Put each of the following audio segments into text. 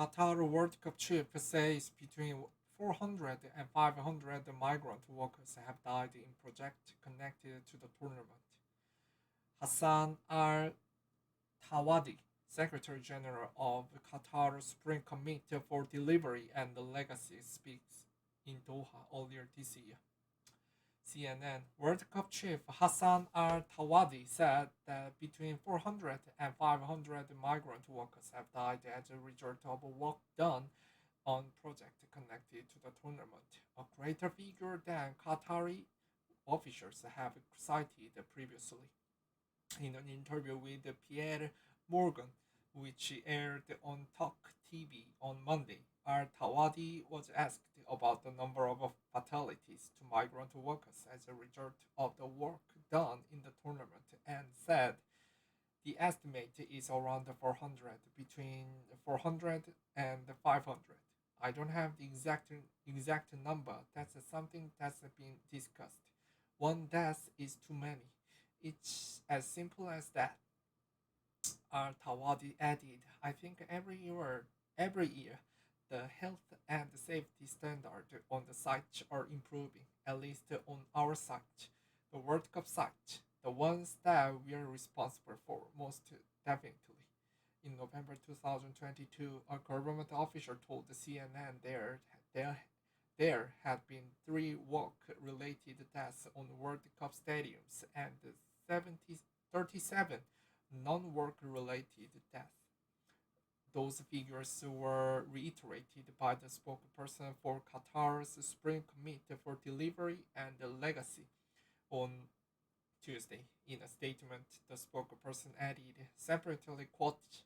Qatar World Cup trip says between 400 and 500 migrant workers have died in projects connected to the tournament. Hassan Al-Thawadi, Secretary General of Qatar Spring Committee for Delivery and Legacy, speaks in Doha earlier this year. CNN World Cup chief Hassan Al-Thawadi said that between 400 and 500 migrant workers have died as a result of work done on projects connected to the tournament, a greater figure than Qatari officials have cited previously. In an interview with Pierre Morgan, which aired on Talk TV on Monday, Al-Thawadi was asked about the number of fatalities to migrant workers as a result of the work done in the tournament and said the estimate is around 400, between 400 and 500. I don't have the exact number. That's something that's been discussed. One death is too many. It's as simple as that. Al-Thawadi added, I think every year, the health and safety standards on the site are improving, at least on our site, the World Cup site, the ones that we are responsible for, most definitely. In November 2022, a government official told the CNN there had been three work-related deaths on World Cup stadiums and 37 non-work-related deaths. Those figures were reiterated by the spokesperson for Qatar's Spring Committee for Delivery and Legacy on Tuesday. In a statement, the spokesperson added, separately quote,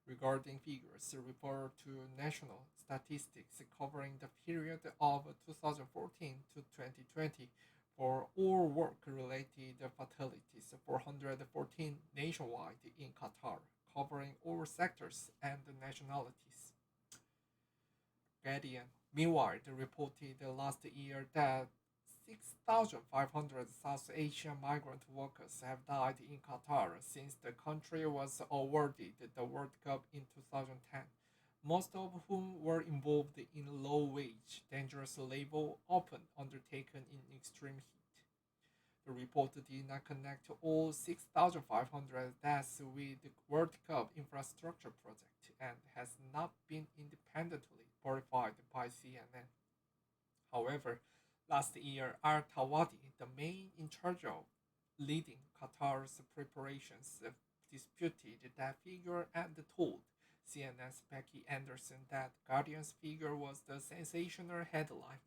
regarding figures refer to national statistics covering the period of 2014 to 2020 for all work-related fatalities, 414 nationwide in Qatar, covering all sectors and nationalities. Guardian, meanwhile, reported last year that 6,500 South Asian migrant workers have died in Qatar since the country was awarded the World Cup in 2010, most of whom were involved in low wage, dangerous labor often undertaken in extreme heat. The report did not connect all 6,500 deaths with the World Cup infrastructure project and has not been independently verified by CNN. However, last year, Al-Thawadi, the man in charge of leading Qatar's preparations, disputed that figure and told CNN's Becky Anderson that Guardian's figure was the sensational headline,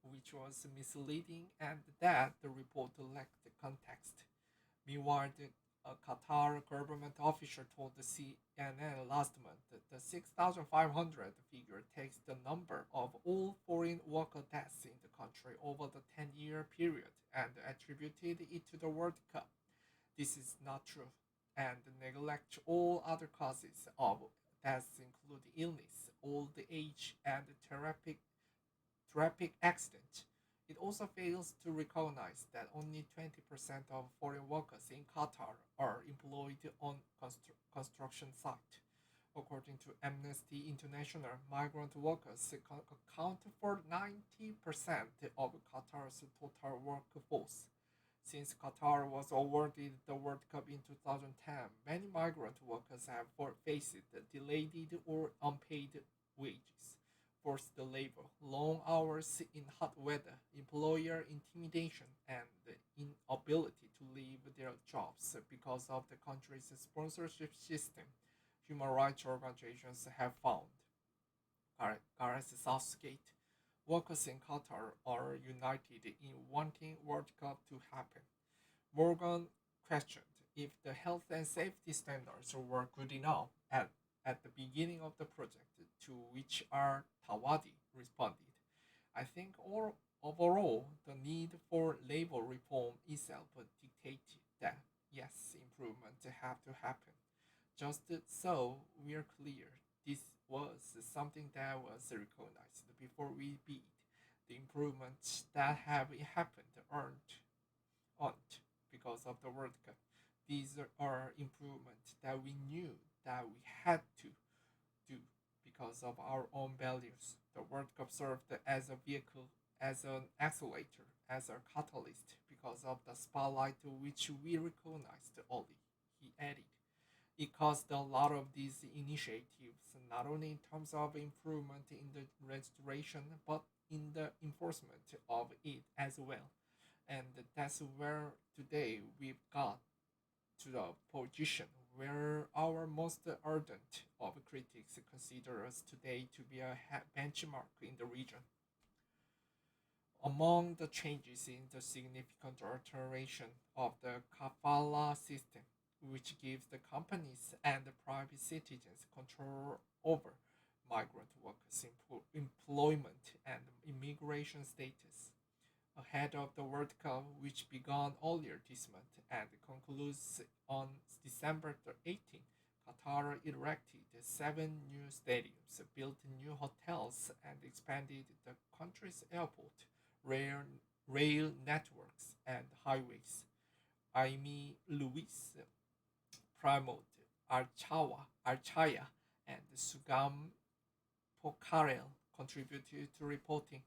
which was misleading, and that the report lacked context. Meanwhile, a Qatar government official told the CNN last month that the 6,500 figure takes the number of all foreign worker deaths in the country over the 10-year period and attributed it to the World Cup. This is not true, and neglects all other causes of deaths, include illness, old age, and traffic accident. It also fails to recognize that only 20% of foreign workers in Qatar are employed on construction sites. According to Amnesty International, migrant workers account for 90% of Qatar's total workforce. Since Qatar was awarded the World Cup in 2010, many migrant workers have faced delayed or unpaid wages, forced labor, long hours in hot weather, employer intimidation, and the inability to leave their jobs because of the country's sponsorship system, human rights organizations have found. Gareth Southgate, workers in Qatar are united in wanting World Cup to happen. Morgan questioned if the health and safety standards were good enough at the beginning of the project, to which R. Tawadi responded, I think overall the need for labor reform itself dictated that yes, improvements have to happen. Just so we're clear, this was something that was recognized before we beat. The improvements that have happened aren't because of the World Cup. These are improvements that we knew that we had to do because because of our own values. The World Cup served as a vehicle, as an accelerator, as a catalyst because of the spotlight which we recognized early, he added. It caused a lot of these initiatives, not only in terms of improvement in the registration, but in the enforcement of it as well. And that's where today we've got to the position where our most ardent of critics consider us today to be a benchmark in the region. Among the changes in the significant alteration of the kafala system, which gives the companies and the private citizens control over migrant workers' employment and immigration status. Ahead of the World Cup, which began earlier this month and concludes on December 18th, Qatar erected seven new stadiums, built new hotels, and expanded the country's airport, rail, rail networks, and highways. Aimi Luis, Pramod Archaya, and Sugam Pokarel contributed to reporting.